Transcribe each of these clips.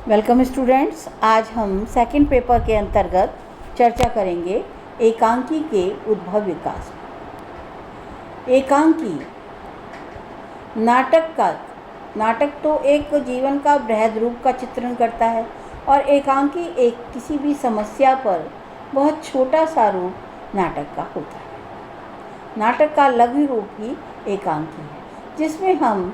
Welcome students. आज हम second paper के अंतर्गत चर्चा करेंगे एकांकी के उद्भव विकास। एकांकी नाटक तो एक जीवन का बृहद रूप का चित्रण करता है और एकांकी एक किसी भी समस्या पर बहुत छोटा सा रूप नाटक का होता है। नाटक का लघु रूप ही एकांकी है, जिसमें हम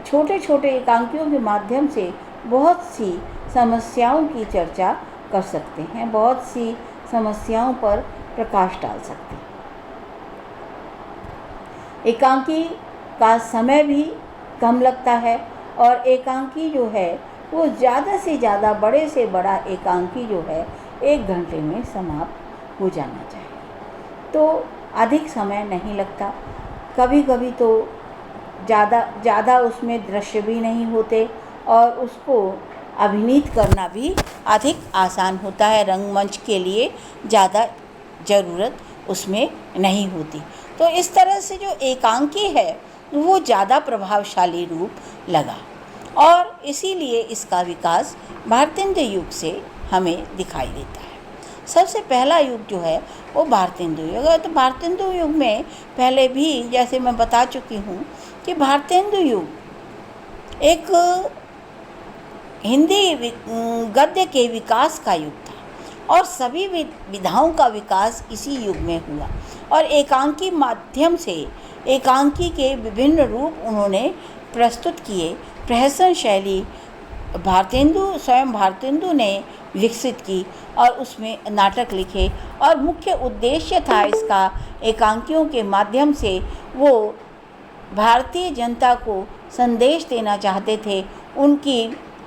छोटे छोटे एकांकियों के माध्यम से बहुत सी समस्याओं की चर्चा कर सकते हैं, बहुत सी समस्याओं पर प्रकाश डाल सकते हैं। एकांकी का समय भी कम लगता है और एकांकी जो है वो ज़्यादा से ज़्यादा, बड़े से बड़ा एकांकी जो है 1 घंटे में समाप्त हो जाना चाहिए, तो अधिक समय नहीं लगता। कभी कभी तो ज़्यादा उसमें दृश्य भी नहीं होते और उसको अभिनीत करना भी अधिक आसान होता है। रंगमंच के लिए ज़्यादा ज़रूरत उसमें नहीं होती। तो इस तरह से जो एकांकी है वो ज़्यादा प्रभावशाली रूप लगा और इसीलिए इसका विकास भारतेंदु युग से हमें दिखाई देता है। सबसे पहला युग जो है वो भारतेंदु युग है। तो भारतेंदु युग में पहले भी जैसे मैं बता चुकी हूँ कि भारतेंदु युग एक हिंदी गद्य के विकास का युग था और सभी विधाओं का विकास इसी युग में हुआ और एकांकी माध्यम से एकांकी के विभिन्न रूप उन्होंने प्रस्तुत किए। प्रहसन शैली स्वयं भारतेंदु ने विकसित की और उसमें नाटक लिखे और मुख्य उद्देश्य था इसका, एकांकियों के माध्यम से वो भारतीय जनता को संदेश देना चाहते थे। उनकी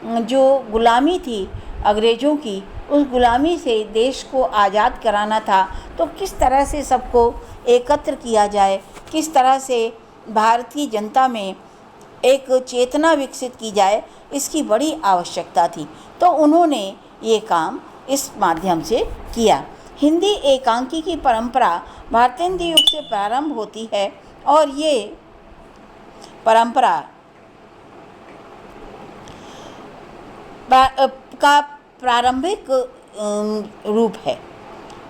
जो गुलामी थी अंग्रेज़ों की, उस गुलामी से देश को आज़ाद कराना था, तो किस तरह से सबको एकत्र किया जाए, किस तरह से भारतीय जनता में एक चेतना विकसित की जाए, इसकी बड़ी आवश्यकता थी। तो उन्होंने ये काम इस माध्यम से किया। हिंदी एकांकी की परंपरा भारतेंदु युग से प्रारंभ होती है और ये परंपरा का प्रारंभिक रूप है।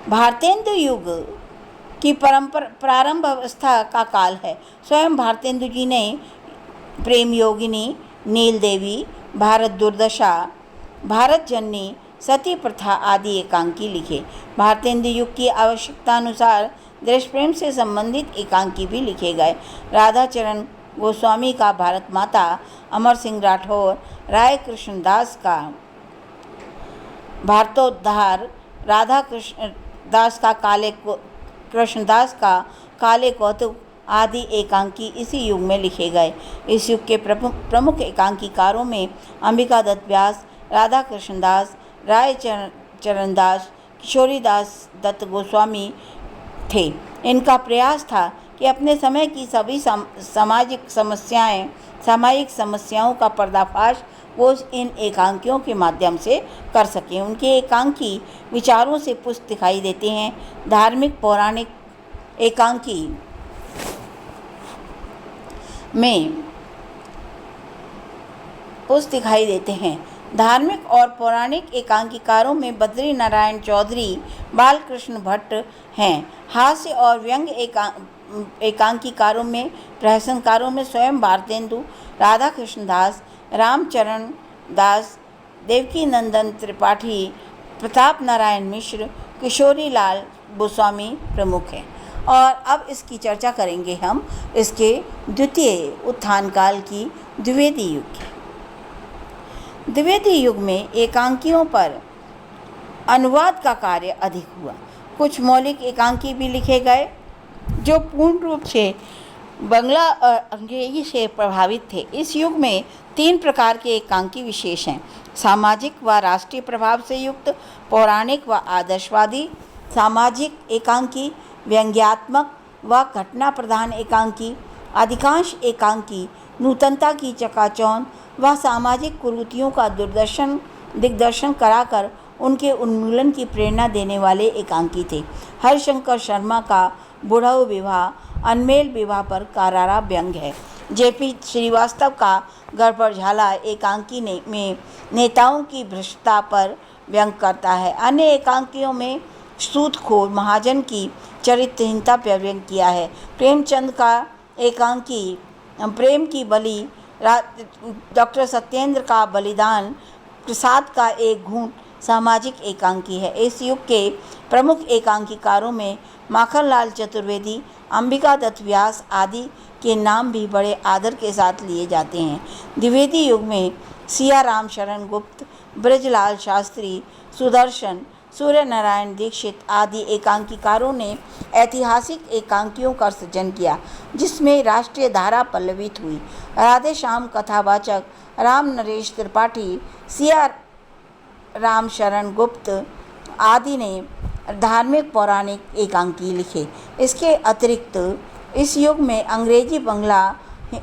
भारतेंदु युग की प्रारंभ अवस्था का काल है। स्वयं भारतेंदु जी ने प्रेम योगिनी, नील देवी, भारत दुर्दशा, भारत जननी, सती प्रथा आदि एकांकी लिखे। भारतेंदु युग की आवश्यकता अनुसार देश प्रेम से संबंधित एकांकी भी लिखे गए। राधाचरण गोस्वामी का भारत माता, अमर सिंह राठौर, राय कृष्णदास का भारतोद्धार, राधा कृष्णदास का काले कौतुक आदि एकांकी इसी युग में लिखे गए। इस युग के प्रमुख एकांकीकारों में अंबिका दत्त व्यास, राधा कृष्णदास, राय चरणदास, किशोरीदास दत्त गोस्वामी थे। इनका प्रयास था कि अपने समय की सभी सामाजिक समस्याओं का पर्दाफाश वो इन एकांकियों के माध्यम से कर सकें। उनके एकांकी विचारों से पुष्ट दिखाई देते हैं। धार्मिक पौराणिक एकांकी में पुष्ट दिखाई देते हैं। धार्मिक और पौराणिक एकांकीकारों में बद्री नारायण चौधरी, बालकृष्ण भट्ट हैं। हास्य और व्यंग एकांकीकारों में, प्रहसनकारों में स्वयं भारतेंदु, राधा कृष्णदास, रामचरण दास, देवकी नंदन त्रिपाठी, प्रताप नारायण मिश्र, किशोरी लाल गोस्वामी प्रमुख हैं। और अब इसकी चर्चा करेंगे हम इसके द्वितीय उत्थान काल की, द्विवेदी युग की। द्विवेदी युग में एकांकियों पर अनुवाद का कार्य अधिक हुआ। कुछ मौलिक एकांकी भी लिखे गए जो पूर्ण रूप से बंगला और अंग्रेजी से प्रभावित थे। इस युग में 3 प्रकार के एकांकी विशेष हैं: सामाजिक व राष्ट्रीय प्रभाव से युक्त, पौराणिक व आदर्शवादी सामाजिक एकांकी, व्यंग्यात्मक व घटना प्रधान एकांकी। अधिकांश एकांकी नूतनता की चकाचौंध व सामाजिक कुरीतियों का दिग्दर्शन कराकर उनके उन्मूलन की प्रेरणा देने वाले एकांकी थे। हरिशंकर शर्मा का बुढ़ऊ विवाह, अनमेल विवाह पर करारा व्यंग्य है। जेपी श्रीवास्तव का गड़बड़झाला एकांकी में नेताओं की भ्रष्टता पर व्यंग करता है। अन्य एकांकियों में सूदखोर महाजन की चरित्रहीनता पर व्यंग किया है। प्रेमचंद का एकांकी प्रेम की बलि, डॉक्टर सत्येंद्र का बलिदान, प्रसाद का एक घूंट सामाजिक एकांकी है। इस युग के प्रमुख एकांकीकारों में माखनलाल चतुर्वेदी, अंबिका दत्त व्यास आदि के नाम भी बड़े आदर के साथ लिए जाते हैं। द्विवेदी युग में सिया राम शरण गुप्त, ब्रजलाल शास्त्री, सुदर्शन, सूर्य नारायण दीक्षित आदि एकांकीकारों ने ऐतिहासिक एकांकियों का सृजन किया, जिसमें राष्ट्रीय धारा पल्लवित हुई। राधे श्याम कथावाचक राम नरेश त्रिपाठी, सिया राम शरण गुप्त आदि ने धार्मिक पौराणिक एकांकी लिखे। इसके अतिरिक्त इस युग में अंग्रेजी बंगला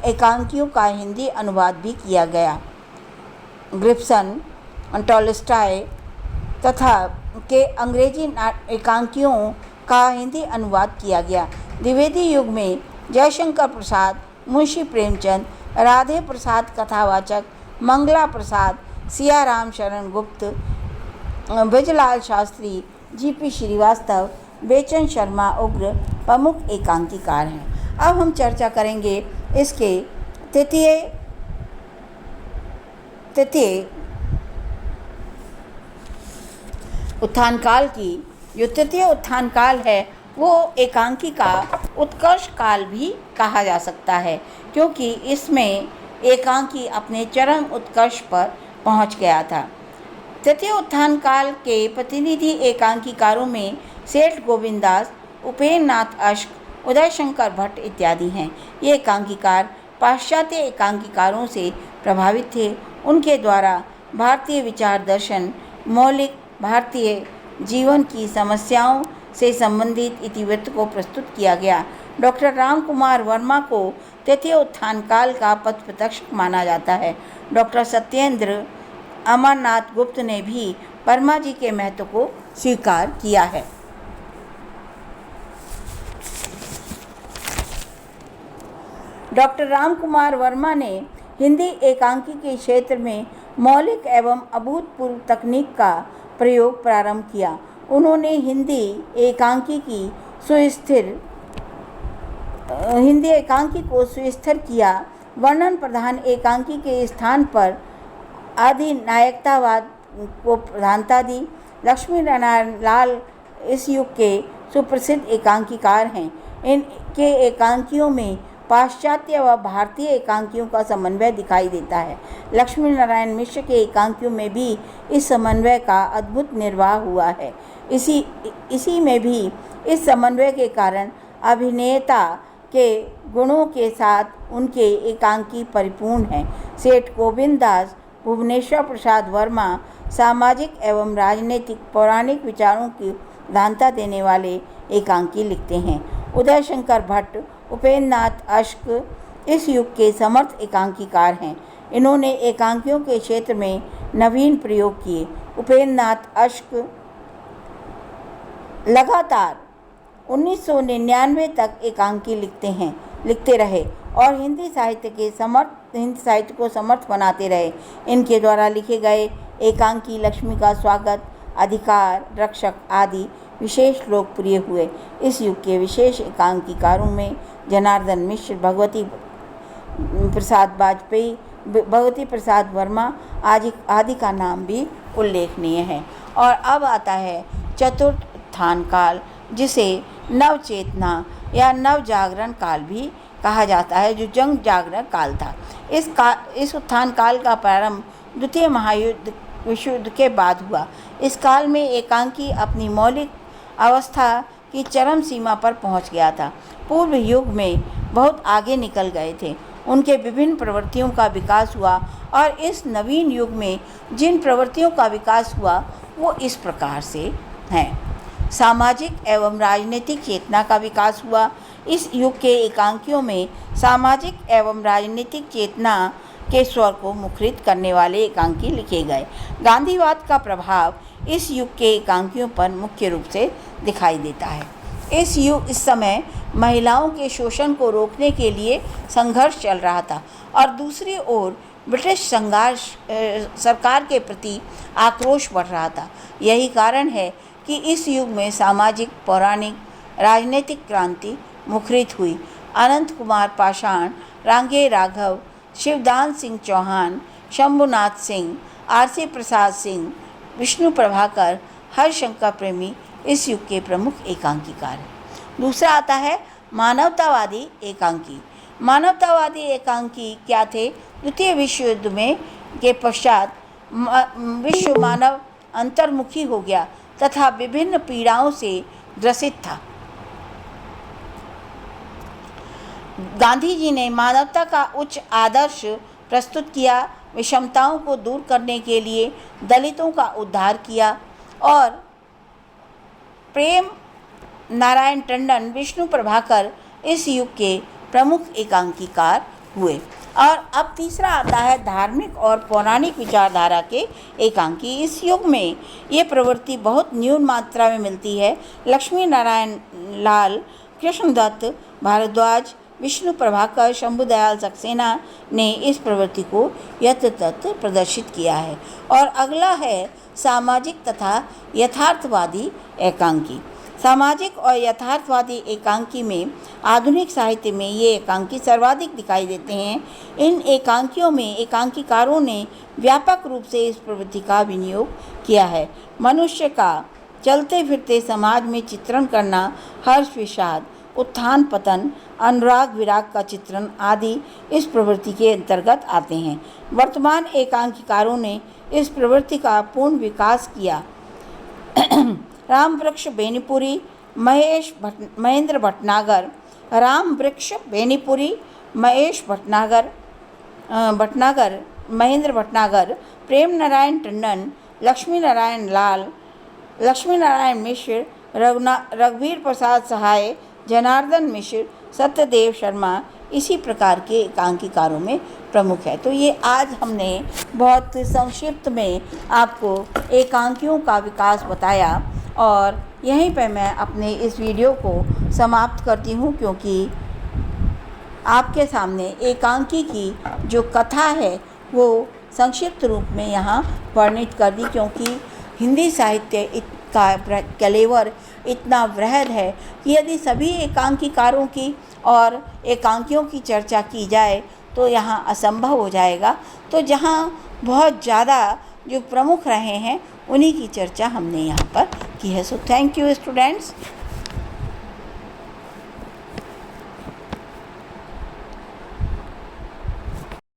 एकांकियों का हिंदी अनुवाद भी किया गया। गिब्सन, टॉलस्टॉय तथा के अंग्रेजी एकांकियों का हिंदी अनुवाद किया गया। द्विवेदी युग में जयशंकर प्रसाद, मुंशी प्रेमचंद, राधे प्रसाद कथावाचक, मंगला प्रसाद, सिया राम शरण गुप्त, ब्रजलाल शास्त्री, जीपी श्रीवास्तव, बेचन शर्मा उग्र प्रमुख एकांकीकार हैं। अब हम चर्चा करेंगे इसके तृतीय उत्थान काल की। जो तृतीय उत्थान काल है वो एकांकी का उत्कर्ष काल भी कहा जा सकता है, क्योंकि इसमें एकांकी अपने चरम उत्कर्ष पर पहुंच गया था। तृतीय उत्थान काल के प्रतिनिधि एकांकीकारों में सेठ गोविंददास, उपेन्द्र नाथ अश्क, उदय शंकर भट्ट इत्यादि हैं। ये एकांकीकार पाश्चात्य एकांकीकारों से प्रभावित थे। उनके द्वारा भारतीय विचार दर्शन, मौलिक भारतीय जीवन की समस्याओं से संबंधित इतिवृत्त को प्रस्तुत किया गया। डॉक्टर राम कुमार वर्मा को तृतीय उत्थान काल का पथप्रदर्शक माना जाता है। डॉक्टर सत्येंद्र अमरनाथ गुप्त ने भी वर्मा जी के महत्व को स्वीकार किया है। डॉक्टर राम कुमार वर्मा ने हिंदी एकांकी के क्षेत्र में मौलिक एवं अभूतपूर्व तकनीक का प्रयोग प्रारंभ किया। उन्होंने हिंदी एकांकी को सुस्थिर किया। वर्णन प्रधान एकांकी के स्थान पर अधिनायकतावाद को प्रधानता दी। लक्ष्मी नारायण लाल इस युग के सुप्रसिद्ध एकांकीकार हैं। इनके एकांकियों में पाश्चात्य व भारतीय एकांकियों का समन्वय दिखाई देता है। लक्ष्मी नारायण मिश्र के एकांकियों में भी इस समन्वय का अद्भुत निर्वाह हुआ है। इसी में भी इस समन्वय के कारण अभिनेता के गुणों के साथ उनके एकांकी परिपूर्ण हैं। सेठ गोविंददास, भुवनेश्वर प्रसाद वर्मा सामाजिक एवं राजनीतिक पौराणिक विचारों की प्रधानता देने वाले एकांकी लिखते हैं। उदय शंकर भट्ट, उपेन्द्र नाथ अश्क इस युग के समर्थ एकांकीकार हैं। इन्होंने एकांकियों के क्षेत्र में नवीन प्रयोग किए। उपेन्द्र नाथ अश्क लगातार 1999 तक एकांकी लिखते रहे और हिंदी साहित्य को समर्थ बनाते रहे। इनके द्वारा लिखे गए एकांकी लक्ष्मी का स्वागत, अधिकार रक्षक आदि विशेष लोकप्रिय हुए। इस युग के विशेष एकांकीकारों में जनार्दन मिश्र, भगवती प्रसाद वाजपेयी, भगवती प्रसाद वर्मा आदि का नाम भी उल्लेखनीय है। और अब आता है चतुर्थ उत्थान काल, जिसे नवचेतना या नव जागरण काल भी कहा जाता है, जो जंग जागरण काल था। इस उत्थान काल का प्रारंभ द्वितीय विश्व युद्ध के बाद हुआ। इस काल में एकांकी अपनी मौलिक अवस्था की चरम सीमा पर पहुंच गया था। पूर्व युग में बहुत आगे निकल गए थे। उनके विभिन्न प्रवृत्तियों का विकास हुआ और इस नवीन युग में जिन प्रवृत्तियों का विकास हुआ वो इस प्रकार से हैं। सामाजिक एवं राजनीतिक चेतना का विकास हुआ। इस युग के एकांकियों में सामाजिक एवं राजनीतिक चेतना के स्वर को मुखरित करने वाले एकांकी लिखे गए। गांधीवाद का प्रभाव इस युग के एकांकियों पर मुख्य रूप से दिखाई देता है। इस समय महिलाओं के शोषण को रोकने के लिए संघर्ष चल रहा था और दूसरी ओर ब्रिटिश सरकार के प्रति आक्रोश बढ़ रहा था। यही कारण है कि इस युग में सामाजिक, पौराणिक, राजनीतिक क्रांति मुखरित हुई। अनंत कुमार पाषाण, रांगे राघव, शिवदान सिंह चौहान, शंभुनाथ सिंह, आरसी प्रसाद सिंह, विष्णु प्रभाकर, हरिशंकर प्रेमी इस युग के प्रमुख एकांकीकार हैं। दूसरा आता है मानवतावादी एकांकी। मानवतावादी एकांकी क्या थे? द्वितीय विश्व युद्ध में के पश्चात विश्व मानव अंतर्मुखी हो गया तथा विभिन्न पीड़ाओं से ग्रसित था। गांधी जी ने मानवता का उच्च आदर्श प्रस्तुत किया, विषमताओं को दूर करने के लिए दलितों का उद्धार किया और प्रेम नारायण टंडन, विष्णु प्रभाकर इस युग के प्रमुख एकांकीकार हुए। और अब तीसरा आता है धार्मिक और पौराणिक विचारधारा के एकांकी। इस युग में ये प्रवृत्ति बहुत न्यून मात्रा में मिलती है। लक्ष्मी नारायण लाल, कृष्णदत्त भारद्वाज, विष्णु प्रभाकर, शंभुदयाल सक्सेना ने इस प्रवृत्ति को यथातथ प्रदर्शित किया है। और अगला है सामाजिक तथा यथार्थवादी एकांकी। सामाजिक और यथार्थवादी एकांकी में आधुनिक साहित्य में ये एकांकी सर्वाधिक दिखाई देते हैं। इन एकांकियों में एकांकीकारों ने व्यापक रूप से इस प्रवृत्ति का विनियोग किया है। मनुष्य का चलते फिरते समाज में चित्रण करना, हर्ष विषाद, उत्थान पतन, अनुराग विराग का चित्रण आदि इस प्रवृत्ति के अंतर्गत आते हैं। वर्तमान एकांकीकारों ने इस प्रवृत्ति का पूर्ण विकास किया। रामवृक्ष बेनीपुरी, महेंद्र भटनागर, महेंद्र भटनागर, प्रेम नारायण टंडन, लक्ष्मी नारायण लाल, लक्ष्मी नारायण मिश्र, रघुवीर प्रसाद सहाय, जनार्दन मिश्र, सत्यदेव शर्मा इसी प्रकार के एकांकीकारों में प्रमुख है। तो ये आज हमने बहुत संक्षिप्त में आपको एकांकियों का विकास बताया और यहीं पे मैं अपने इस वीडियो को समाप्त करती हूँ, क्योंकि आपके सामने एकांकी की जो कथा है वो संक्षिप्त रूप में यहाँ वर्णित कर दी, क्योंकि हिंदी साहित्य का कलेवर इतना वृहद है कि यदि सभी एकांकीकारों की और एकांकियों की चर्चा की जाए तो यहाँ असंभव हो जाएगा। तो जहाँ बहुत ज़्यादा जो प्रमुख रहे हैं उन्हीं की चर्चा हमने यहाँ पर की है। So thank you students.